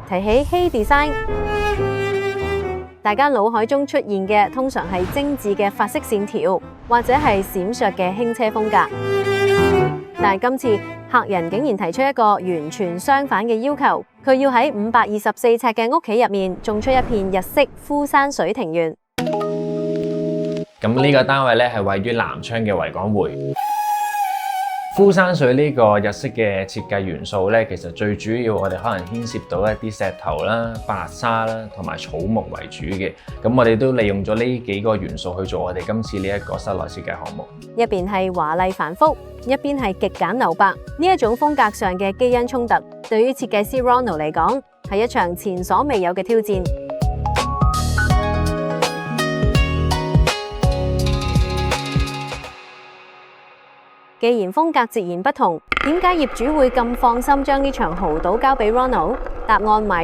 提起Hey Design， 大家腦海中出現嘅通常係精緻嘅髮色線條，或者係閃爍嘅輕奢風格。但係今次客人竟然提出一個完全相反嘅要求，佢要喺524尺嘅屋企入面種出一片日式枯山水庭園。咁呢個單位咧係位於南昌嘅維港匯。枯山水呢個日式嘅設計元素咧，其實最主要我哋可能牽涉到一啲石頭啦、白沙啦同埋草木為主嘅。咁我哋都利用咗呢幾個元素去做我哋今次呢一個室內設計項目。一邊係華麗繁複，一邊係極簡留白，呢一種風格上嘅基因衝突，對於設計師 Ronald 嚟講係一場前所未有嘅挑戰。既然風格截然不同，點解業主會咁放心將呢場豪賭交俾 Ronald？答案埋